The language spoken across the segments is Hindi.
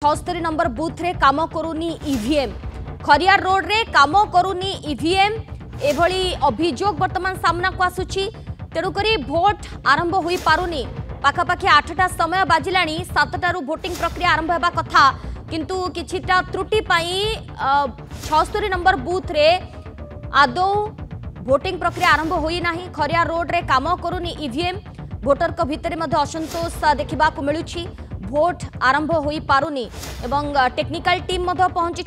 76 नंबर बूथ रे काम करूनी ईवीएम खरियार रोड रे काम करूनी ईवीएम एभली अभियोग वर्तमान सामना को आसुची तेणुकरी भोट आरंभ होई पारुनी पाखापाखि 8टा समय बाजिलाणी 7टारू भोटिंग प्रक्रिया आरंभ हेबा कथा किंतु किछिटा त्रुटि पाई 76 नंबर बूथ रे आदौ भोटिंग प्रक्रिया आरंभ होई नाही खरियार रोड रे काम करूनी ईवीएम भोटर को भितर मध्ये असंतोष देखिबा को मिलुची भोट आरंभ होई पारुनी एवं टेक्निकल टीम मध्ये पहुंची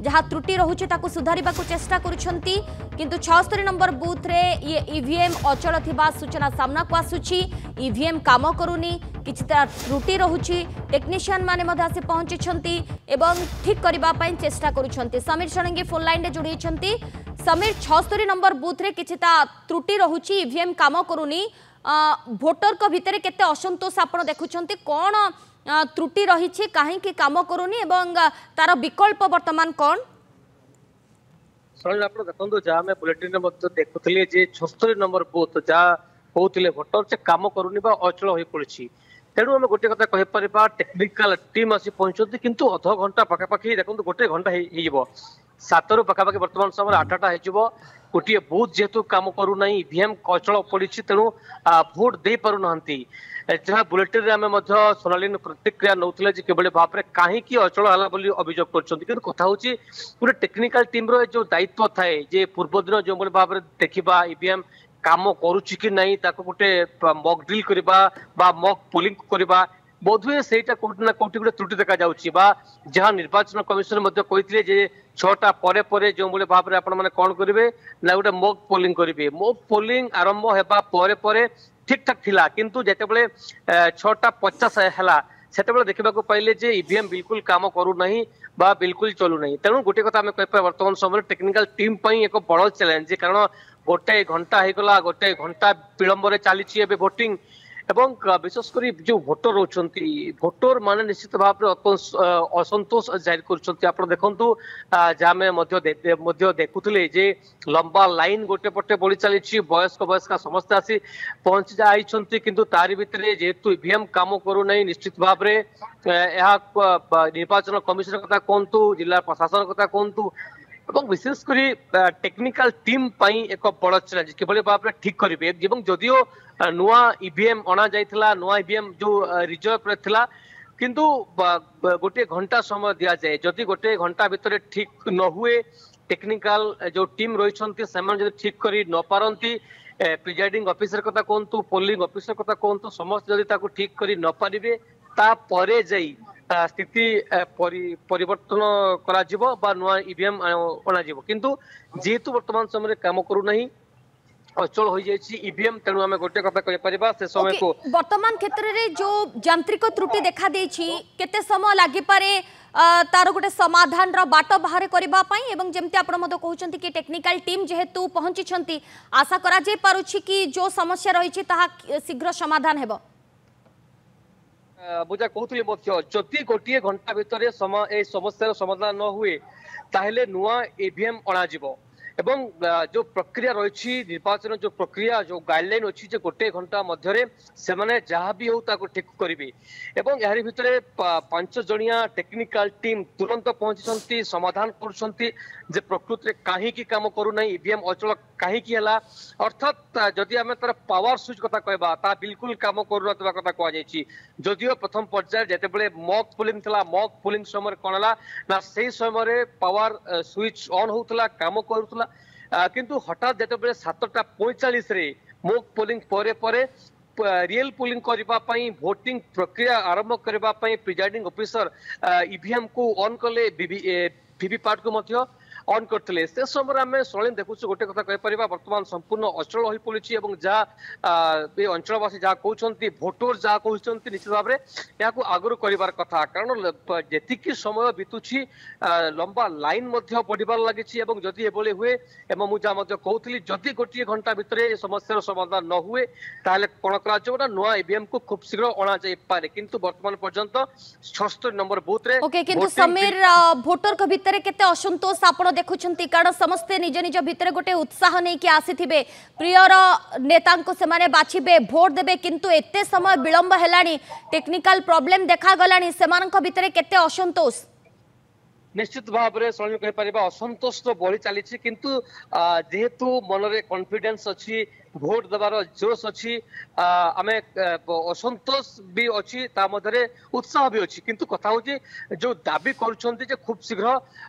जहाँ त्रुटि रहुची ताकू सुधारिबा को चेष्टा करुछंती किंतु 76 नंबर बूथ रे ये ईवीएम अचल थिबा सूचना सामना को आसुची ईवीएम काम करूनी किछि त्रुटि रहुची टेक्नीशियन माने मध्ये आसी पहुंची एवं ठीक करिबा पई चेष्टा करुछंती समीर षडंगी फोन लाइन रे जोड़ी छंती समीर 76 नंबर बूथ रे किछि त्रुटि रहुची ईवीएम काम करूनी भोटर को भितर केते असंतोष आपण देखुछंती कोन त्रुटि रही कहीं काम करूनी एवं तार विकल्प वर्तमान कौन आप देखो जहाँ मैं बुलेटिन देखुली 76 नंबर बूथ जहाँ कहते भोटर से काम करूनी अचल हो पड़ी तेणु आम गोटे कथा कहीपर टेक्निकाल टीम आसी पहुंचती किंतु अध घंटा पखापाखि देखो गोटे घंटा हो 7 पखापाखि बर्तमान समय 8टा हो गोटे बूथ जेहेतु काम करूना ईवीएम अचल पड़ी तेणु भोट दे पार ना जहाँ बुलेटिन आम सोनालीन प्रतिक्रिया नौले किभली भाव में कहीं अचल है अभियोग कर कथा हूँ गोटे टेक्निकाल टीम जो दायित्व थाए जे पूर्व दिन जो भाव में देखा ईवीएम काम करुच्ची कि नहीं गोटे मक ड्रिल करवा मक पोलिंग करवा बोधहुए सेटा कोटी ना कोटी गोटे त्रुटि देखा जाउछि बा जहाँ निर्वाचन कमिशन कहते 6टा परे जो भाव में आपण मैंने कौन करेंगे ना गोटे मक पोलिंग करेंगे मक पोलिंग आरंभ होगा परे ठीक ठाक थिला किंतु जेतेबेले 6:50 हैला सेतेबेले देखिबाको पाइले जे ईवीएम बिल्कुल काम करू नहीं बा बिल्कुल चलू नहीं तेणु गोटे कथा आम कह वर्तमान समय टेक्निकल टीम पई एक बड़ चैलेंज कारण गोटे घंटा होगला गोटे घंटा विलंब चली भोटिंग एवं विशेषकर जो भोटर रोचंती भोटर माने निश्चित भाव में असंतोष जाहिर कर देखु जहाँ देखुले जे लंबा लाइन गोटे पटे बढ़ी चली वयस्क समस्ते आसी पहुंची जाइछंती किंतु तारी भितरे जेहेतु ईवीएम काम करू नहीं निश्चित भाव में निर्वाचन कमिशन कथा कहतु जिला प्रशासन कथा कहतु एवं विशेषकर टेक्निकल टीम पई एक बड़ चैलेंज किभली भाव में ठीक करेंगे जदियो नुआ ईवीएम अणा जाइथिला नुआ ईवीएम जो रिजर्व थिला किंतु गोटे घंटा समय दिया जाए जदि गोटे घंटा भितर ठीक न हुए टेक्निकल जो टीम रही से ठीक करी न पारंती प्रिजाइडिंग ऑफिसर कथा कहतु पोलिंग ऑफिसर कथा कहतु समस्त जदि ताको ठीक करी न पारिबे ता परे जाई स्थिति परिवर्तन करा नुआ ईवीएम अणा किंतु जेहेतु वर्तमान समय काम करू नहीं अचल हो जाए ईवीएम तेणु आम गोटे कथा कह से समय को वर्तमान क्षेत्र में जो यांत्रिक त्रुटि देखा देछि केते समय लागि पारे तार गोटे समाधान रो बाट बाहर करबा पई एवं जेमते आपण मतो कहउचंती कि टेक्निकल टीम जेहेतु पहुंची छंती आशा करा जे पारुछि कि जो समस्या रही छि ताहा शीघ्र समाधान हेबो बुझा कहते जदि गोटे घंटा भितर समस्या समाधान न हुए ताहले नुआ ईवीएम अणा एवं जो प्रक्रिया रही निर्वाचन जो प्रक्रिया जो गाइडलाइन अच्छी जो गोटे घंटा मध्य से माने जहाँ भी हो ठीक करेंगे एवं यार भितर 5 जणिया टेक्निकल टीम तुरंत पहुंची समाधान कर प्रकृति में कहीं काम करूना ईवीएम अचल कहीं अर्थात जदि आम तार पावर स्विच कथा कहवा बिल्कुल काम करूना कथा कहुई जदियो प्रथम पर्यायर जितेबाला मक पोलिंग था मक पोलिंग समय कौन है ना से समय पावर स्विच ऑन होता काम करूला किंतु हठात जितेबाला 7:45 मक पोलिंग परे रियल पोलिंग करने भोटिंग प्रक्रिया आरंभ करने प्रिजाइडिंग ऑफिसर ईवीएम को ऑन कले वीवीपैट को ऑन करते से समय आम सलीन देखु गोटे कथा कहीपर बर्तमान संपूर्ण अचल हो पड़ी जहाँ अंचलवासी जहाँ कहते भोटर जहाँ कहते निश्चित भाव में यहाँ आगु कर कथा कारण जी समय बीतुची लंबा लाइन बढ़ार लगी जदि एभली हुए मुझे जहाँ कहती जदि गोटे घंटा भितर समस्या समाधान न हुए ताहले कौन कर नुआ ईवीएम को खूब शीघ्र अणा जाए किंतु वर्तमान पर्यंत 76 नंबर बूथ रे ओके किंतु समीर भोटर को भितर केते असंतोष आपण देखुंट कारण समस्ते निज निज भितर गोटे उत्साह नहीं कि आसीथिबे प्रियर नेता को से माने बाछिबे भोट देबे किंतु एते समय विलंब हेलानी टेक्निकल प्रॉब्लम देखा गलानी सेमानक भितर केते असंतोष निश्चित भाव में शैली कहीपर असंतोष तो बढ़ी चली किंतु जेहेतु मनरे कॉन्फिडेंस अच्छी भोट देवार जोश अच्छी आम असंतोष भी अच्छी उत्साह भी अच्छी किंतु कथा हूँ जो दाबी कर खूब शीघ्र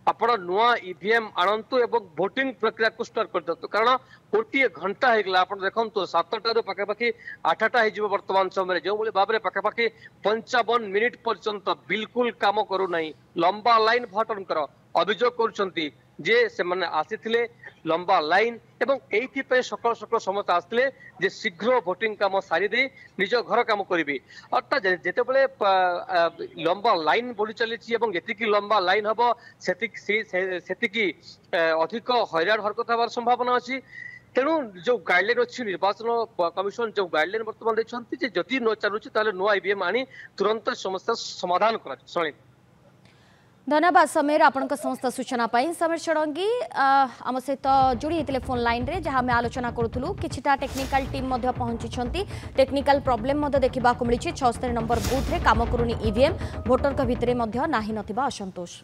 आप नुआ ईवीएम आणतु एवं भोटिंग प्रक्रिया को स्टार्ट कर दिंतु कारण गोटे घंटा होगा आप देखो 7टारू पाखापाखि 8टा हो बर्तमान समय जो भाव में पाखापाखि 55 मिनिट पर्यंत बिल्कुल काम करूना लंबा लाइन भोटर अभियोग कर जे से माने आसीथिले लंबा लाइन एवं एइथि सकाल सकाल समस्त आसले जे शीघ्र भोटिंग काम सारी दे निज घर काम करी अर्थात जेते बेले लंबा लाइन बढ़ी चली एवं जेतिकी लंबा लाइन हम सेतिकी अधिक हैरान हरकत हबार संभावना अच्छी तेणु जो गाइडलाइन अच्छी निर्वाचन कमिशन जो गाइडलाइन बर्तमान देखते जदि न चलुची नुआ ईवीएम आनी तुरंत समस्या समाधान कर। धन्यवाद समीर आपण समस्त सूचना पाई। समीर षडंगी आम सहित जोड़ी होते फोन लाइन रे जहाँ आम आलोचना करूँ किछिटा टेक्निकल टीम पहुंची टेक्निकल प्रॉब्लम देखा मिली 76 नंबर बूथ रे काम करूनी ईवीएम भोटर भितर नाही नथिबा असंतोष।